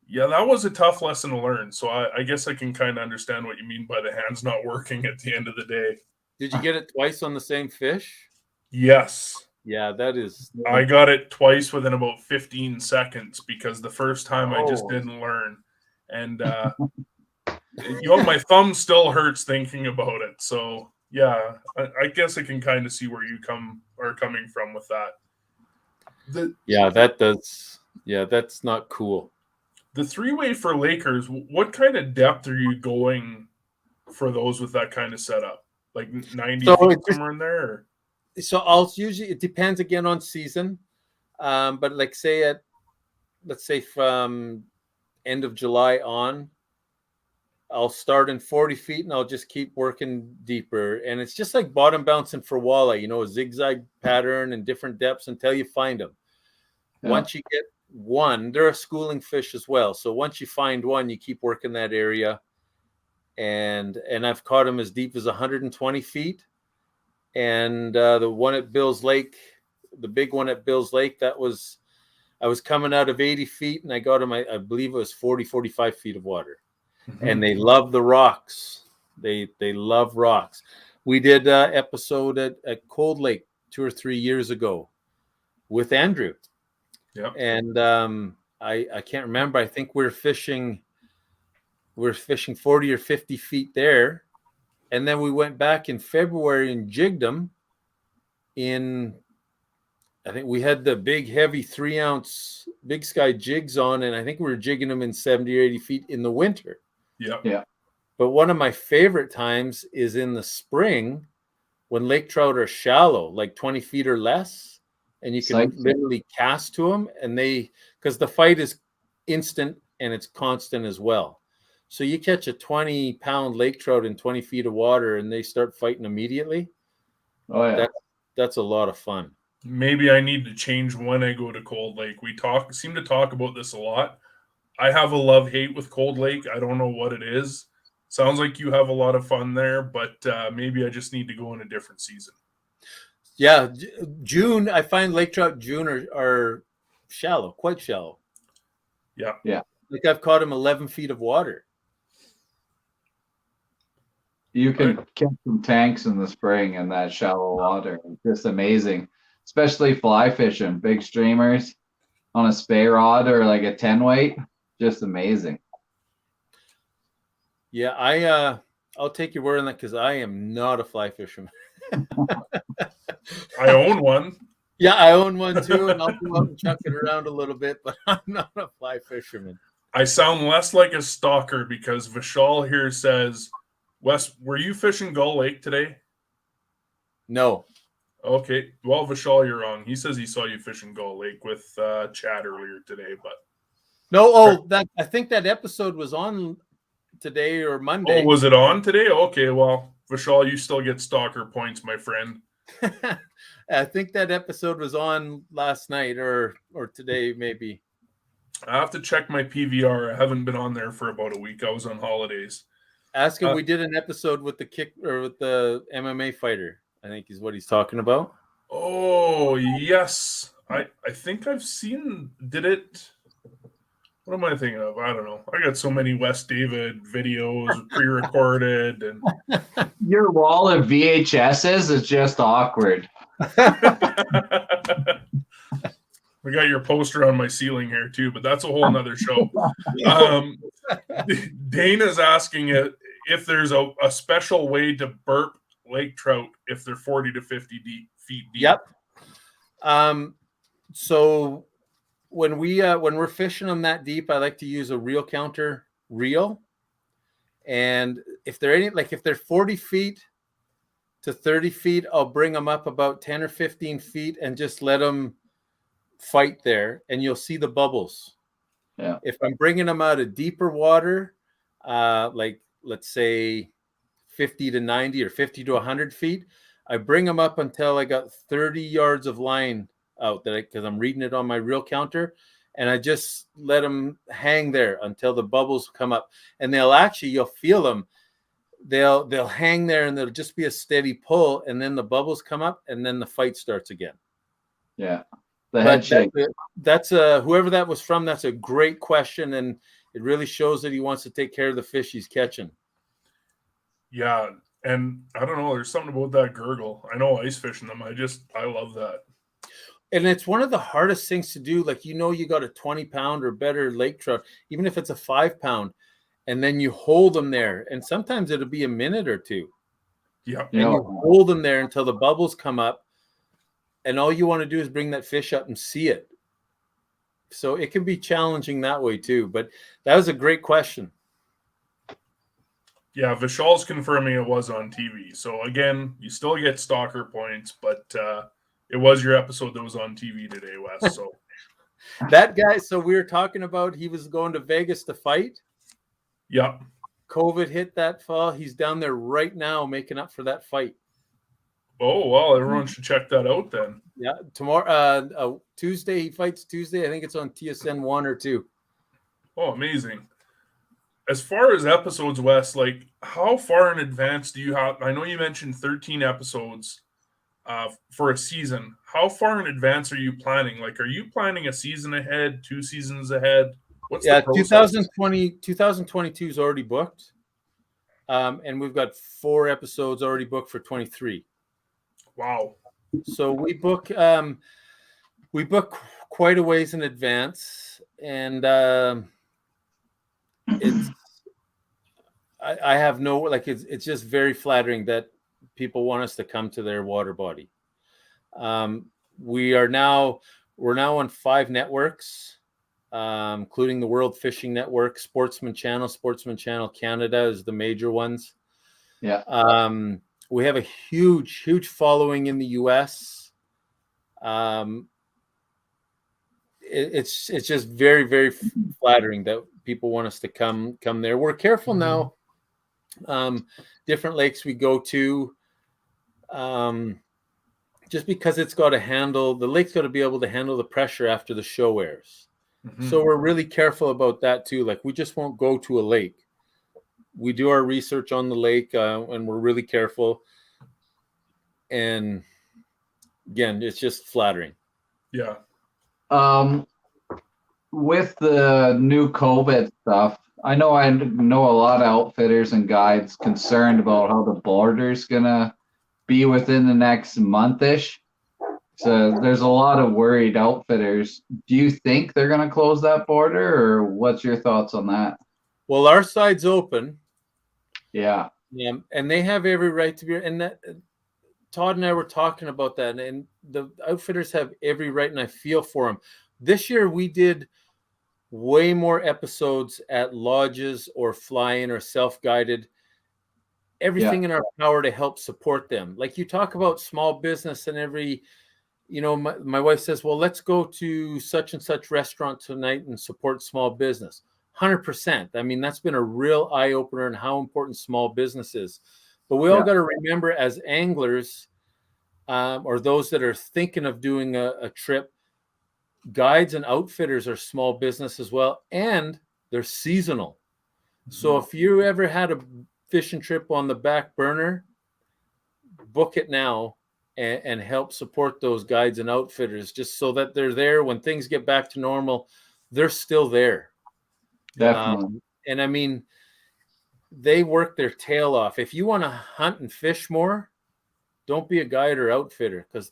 yeah, that was a tough lesson to learn. So I guess I can kind of understand what you mean by the hands not working at the end of the day. Did you get it twice on the same fish? Yes. Yeah, that is. I got it twice within about 15 seconds because the first time I just didn't learn. And my thumb still hurts thinking about it. So yeah, I guess I can kind of see where you are coming from with that. That does. Yeah, that's not cool. The three-way for Lakers, what kind of depth are you going for those with that kind of setup? Like 90 feet somewhere in there? Or? So I'll usually, it depends again on season. But like let's say from end of July on, I'll start in 40 feet and I'll just keep working deeper. And it's just like bottom bouncing for walleye, a zigzag pattern and different depths until you find them. Yeah. Once you get one, they're a schooling fish as well. So once you find one, you keep working that area. And I've caught them as deep as 120 feet. And the one at Bill's Lake, the big one at Bill's Lake, I was coming out of 80 feet and I got them, I believe it was 40, 45 feet of water. Mm-hmm. And they love the rocks. They love rocks. We did an episode at Cold Lake 2 or 3 years ago with Andrew. Yeah. And I can't remember. I think we're fishing 40 or 50 feet there. And then we went back in February and jigged them I think we had the big, heavy 3-ounce Big Sky jigs on, and I think we were jigging them in 70 or 80 feet in the winter. Yeah. Yeah. But one of my favorite times is in the spring when lake trout are shallow, like 20 feet or less, and you can literally cast to them, and because the fight is instant and it's constant as well. So you catch a 20-pound lake trout in 20 feet of water and they start fighting immediately. Oh yeah. That's a lot of fun. Maybe I need to change when I go to Cold Lake. We seem to talk about this a lot. I have a love-hate with Cold Lake. I don't know what it is. Sounds like you have a lot of fun there, but maybe I just need to go in a different season. Yeah, June, I find lake trout June are shallow, quite shallow. Yeah. Yeah. Like I've caught them 11 feet of water. You can catch some tanks in the spring in that shallow water. It's just amazing, especially fly fishing, big streamers on a spay rod or like a 10 weight. Just amazing. Yeah, I'll take your word on that because I am not a fly fisherman. I own one. Yeah, I own one too, and I'll go out and chuck it around a little bit, but I'm not a fly fisherman. I sound less like a stalker because Vishal here says, Wes, were you fishing Gull Lake today? No. Okay. Well, Vishal, you're wrong. He says he saw you fishing Gull Lake with Chad earlier today, but no. I think that episode was on today or Monday. Oh, was it on today? Okay. Well, Vishal, you still get stalker points, my friend. I think that episode was on last night or today, maybe. I have to check my PVR. I haven't been on there for about a week. I was on holidays. Ask him. We did an episode with the MMA fighter, I think is what he's talking about. Oh, yes. I think I've seen, did it? What am I thinking of? I don't know. I got so many Wes David videos pre-recorded. And your wall of VHSs is just awkward. We got your poster on my ceiling here too, but that's a whole nother show. Dana's asking if there's a special way to burp lake trout if they're 40 to 50 feet deep. Yep. So when we're fishing them that deep, I like to use a reel counter reel, And if they're 40 feet to 30 feet, I'll bring them up about 10 or 15 feet and just let them fight there, and you'll see the bubbles. Yeah. If I'm bringing them out of deeper water, like let's say 50 to 90 or 50 to 100 feet, I bring them up until I got 30 yards of line out because I'm reading it on my reel counter, and I just let them hang there until the bubbles come up, and you'll feel them. They'll hang there, and there'll just be a steady pull, and then the bubbles come up, and then the fight starts again. Yeah. The head shake. That's whoever that was from. That's a great question, and it really shows that he wants to take care of the fish he's catching. Yeah, and I don't know. There's something about that gurgle. I know ice fishing them. I love that. And it's one of the hardest things to do. Like, you got a 20-pound or better lake trout, even if it's a 5-pound, and then you hold them there. And sometimes it'll be a minute or two. Yeah. And you hold them there until the bubbles come up. And all you want to do is bring that fish up and see it. So it can be challenging that way too. But that was a great question. Yeah, Vishal's confirming it was on TV. So again, you still get stalker points, but it was your episode that was on TV today, Wes. So that guy. So we were talking about he was going to Vegas to fight. Yeah. COVID hit that fall. He's down there right now making up for that fight. Oh, well, everyone should check that out then. Yeah, tomorrow, Tuesday, he fights Tuesday. I think it's on TSN 1 or 2. Oh, amazing. As far as episodes, Wes, like how far in advance do you have? I know you mentioned 13 episodes for a season. How far in advance are you planning? Like, are you planning a season ahead, 2 seasons ahead? What's the process? 2022 is already booked. And we've got 4 episodes already booked for 23. Wow. So we book quite a ways in advance, and I have it's just very flattering that people want us to come to their water body. We're now on 5 networks, including the World Fishing Network, Sportsman Channel Canada is the major ones. Yeah. We have a huge following in the US. It's just very, very flattering that people want us to come there. We're careful now. Different lakes we go to, just because the lake's got to be able to handle the pressure after the show airs. Mm-hmm. So we're really careful about that too. Like, we just won't go to a lake. We do our research on the lake, and we're really careful. And again, it's just flattering. Yeah. With the new COVID stuff, I know a lot of outfitters and guides concerned about how the border's gonna be within the next month-ish. So there's a lot of worried outfitters. Do you think they're gonna close that border, or what's your thoughts on that? Well, our side's open. Yeah. And they have every right to be. And that, Todd and I were talking about that, and the outfitters have every right, and I feel for them. This year we did way more episodes at lodges or fly-in or self-guided, everything in our power to help support them. Like, you talk about small business, and my wife says, well, let's go to such and such restaurant tonight and support small business. 100%. I mean, that's been a real eye-opener in how important small business is. But we all got to remember, as anglers, or those that are thinking of doing a trip, guides and outfitters are small business as well, and they're seasonal. Mm-hmm. So if you ever had a fishing trip on the back burner, book it now and help support those guides and outfitters, just so that they're there when things get back to normal. They're still there. Definitely. And I mean, they work their tail off. If you want to hunt and fish more, don't be a guide or outfitter, because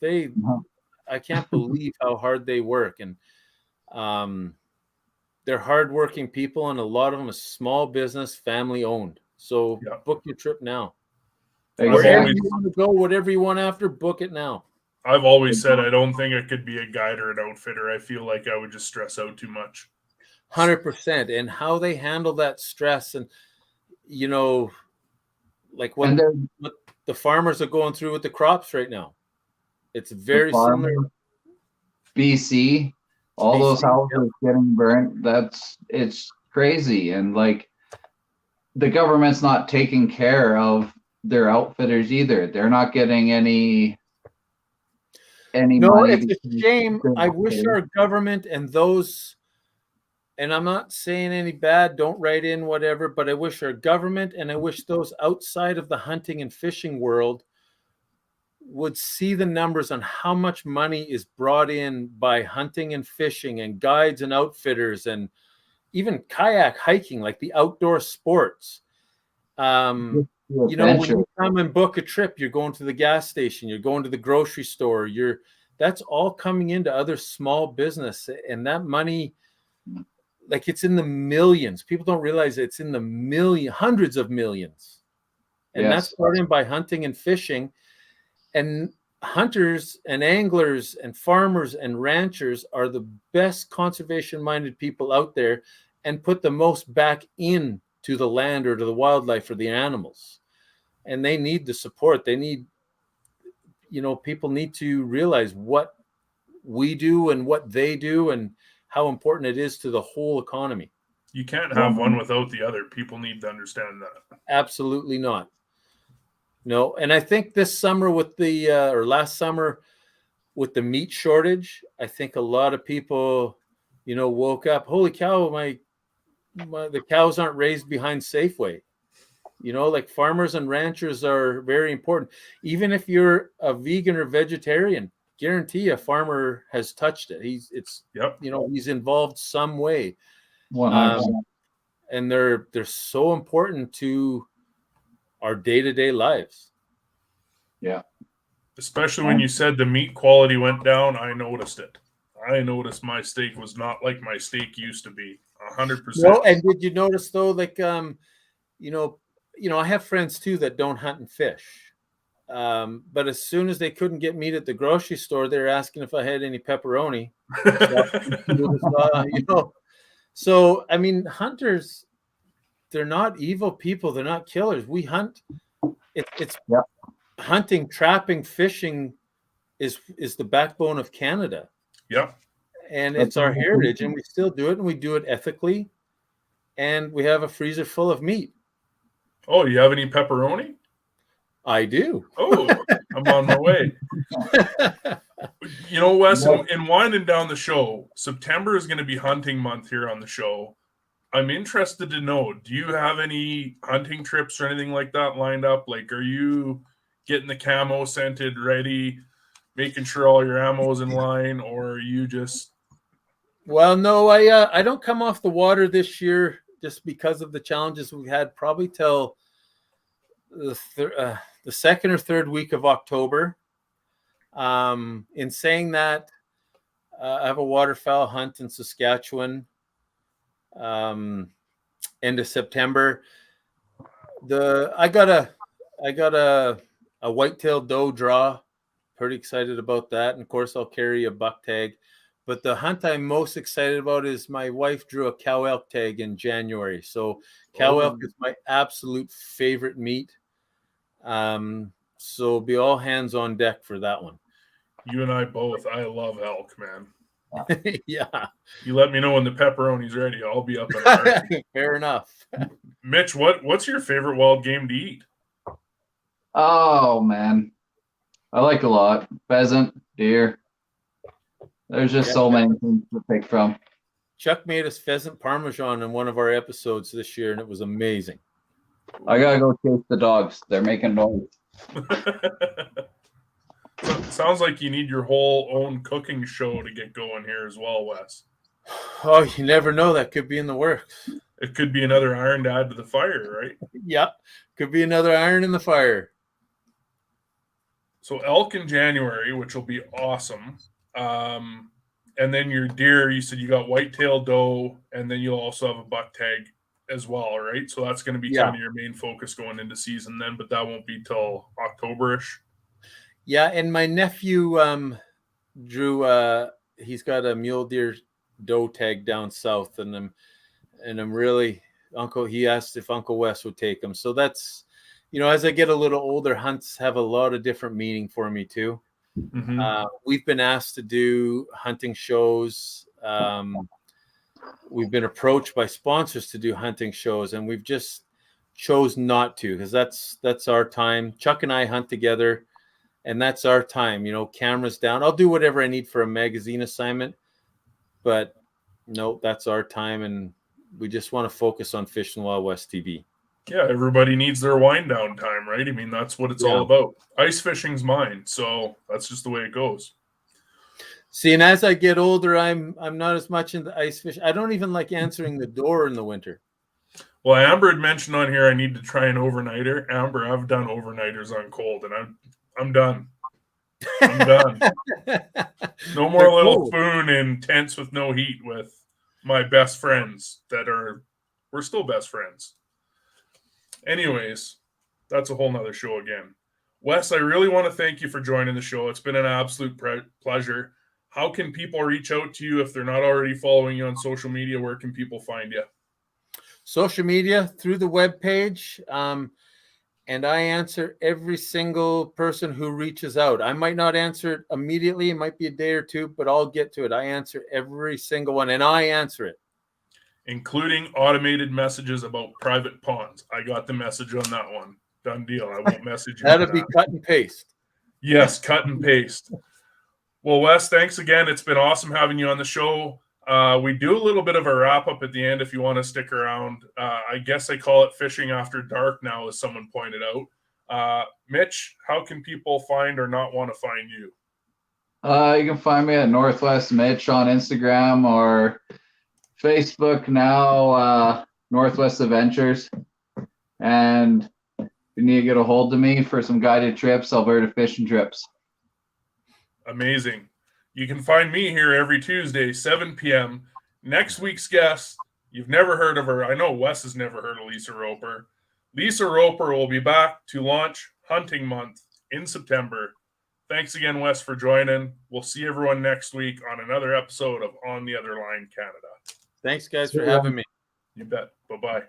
I can't believe how hard they work. And they're hardworking people, and a lot of them is small business, family owned. So book your trip now. Wherever you want to go, whatever you want after, book it now. I've always said I don't think it could be a guide or an outfitter. I feel like I would just stress out too much. 100%. And how they handle that stress. And you know, like what the farmers are going through with the crops right now. It's very similar. BC, all those houses getting burnt. It's crazy. And like the government's not taking care of their outfitters either. They're not getting any money. It's a shame. I wish our government and those, and I'm not saying any bad, don't write in whatever, but I wish our government and I wish those outside of the hunting and fishing world would see the numbers on how much money is brought in by hunting and fishing and guides and outfitters and even kayak hiking, like the outdoor sports. When you come and book a trip, you're going to the gas station, you're going to the grocery store, that's all coming into other small business. And that money, like it's in the millions. People don't realize it's in the hundreds of millions. And that's brought in by hunting and fishing. And hunters and anglers and farmers and ranchers are the best conservation-minded people out there and put the most back in to the land or to the wildlife or the animals. And they need the support. They need, people need to realize what we do and what they do and how important it is to the whole economy. You can't have one without the other. People need to understand that. Absolutely not. No, and I think this summer with or last summer with the meat shortage, I think a lot of people, woke up, holy cow, the cows aren't raised behind Safeway. Like farmers and ranchers are very important. Even if you're a vegan or vegetarian, guarantee a farmer has touched it. He's involved some way. 100%. And they're so important to our day-to-day lives. Yeah. Especially when you said the meat quality went down, I noticed it. I noticed my steak was not like my steak used to be. 100%. No, and did you notice though, like, I have friends too that don't hunt and fish. But as soon as they couldn't get meat at the grocery store, they were asking if I had any pepperoni. So, I mean, hunters, they're not evil people. They're not killers. We hunt. It's hunting, trapping, fishing is the backbone of Canada. Yep. And it's our heritage, and we still do it, and we do it ethically. And we have a freezer full of meat. Oh, you have any pepperoni? I do. Oh, I'm on my way. Wes, in winding down the show, September is going to be hunting month here on the show. I'm interested to know, do you have any hunting trips or anything like that lined up? Like, are you getting the camo scented ready, making sure all your ammo is in line, or are you just... Well, no, I don't come off the water this year just because of the challenges we've had, probably till the second or third week of October. In saying that, I have a waterfowl hunt in Saskatchewan end of September. I got a white-tailed doe draw. Pretty excited about that. And of course, I'll carry a buck tag. But the hunt I'm most excited about is my wife drew a cow elk tag in January. So cow elk is my absolute favorite meat. So be all hands on deck for that one. You and I both. I love elk, man. Yeah. You let me know when the pepperoni's ready. I'll be up in a Fair enough. Mitch, what's your favorite wild game to eat? Oh, man. I like a lot. Pheasant, deer. There's just so many things to pick from. Chuck made us pheasant parmesan in one of our episodes this year, and it was amazing. I gotta go chase the dogs. They're making noise. So it sounds like you need your whole own cooking show to get going here as well, Wes. Oh, you never know. That could be in the works. It could be another iron to add to the fire, right? Yeah, could be another iron in the fire. So elk in January, which will be awesome. And then your deer, you said you got white-tailed doe, and then you'll also have a buck tag as well, right? So that's going to be kind of your main focus going into season then, but that won't be till October-ish. Yeah, and my nephew drew he's got a mule deer doe tag down south, and I'm really He asked if Uncle Wes would take him. So that's, as I get a little older, hunts have a lot of different meaning for me too. Mm-hmm. We've been asked to do hunting shows. We've been approached by sponsors to do hunting shows, and we've just chose not to, because that's our time. Chuck and I hunt together, and that's our time. Cameras down. I'll do whatever I need for a magazine assignment, but no, that's our time, and we just want to focus on Fishing Wild West TV. Yeah, everybody needs their wind down time, right? I mean, that's what it's all about. Ice fishing's mine, so that's just the way it goes. See, and as I get older, I'm not as much into ice fish. I don't even like answering the door in the winter. Well, Amber had mentioned on here I need to try an overnighter. Amber, I've done overnighters on cold, and I'm done. I'm done. No more They're little cool. spoon in tents with no heat with my best friends we're still best friends. Anyways, that's a whole nother show again. Wes, I really want to thank you for joining the show. It's been an absolute pleasure. How can people reach out to you if they're not already following you on social media? Where can people find you? Social media, through the webpage. And I answer every single person who reaches out. I might not answer it immediately. It might be a day or two, but I'll get to it. I answer every single one, and I answer it. Including automated messages about private ponds. I got the message on that one. Done deal. I won't message you. That'll be cut and paste. Yes, cut and paste. Well, Wes, thanks again. It's been awesome having you on the show. We do a little bit of a wrap up at the end if you want to stick around. I guess I call it fishing after dark now, as someone pointed out. Mitch, how can people find or not want to find you? You can find me at Northwest Mitch on Instagram or Facebook now, Northwest Adventures. And if you need to get a hold of me for some guided trips, Alberta fishing trips. Amazing. You can find me here every Tuesday, 7 p.m. Next week's guest, you've never heard of her. I know Wes has never heard of Lisa Roper. Lisa Roper will be back to launch Hunting Month in September. Thanks again, Wes, for joining. We'll see everyone next week on another episode of On the Other Line Canada. Thanks, guys, for having me. You bet. Bye-bye.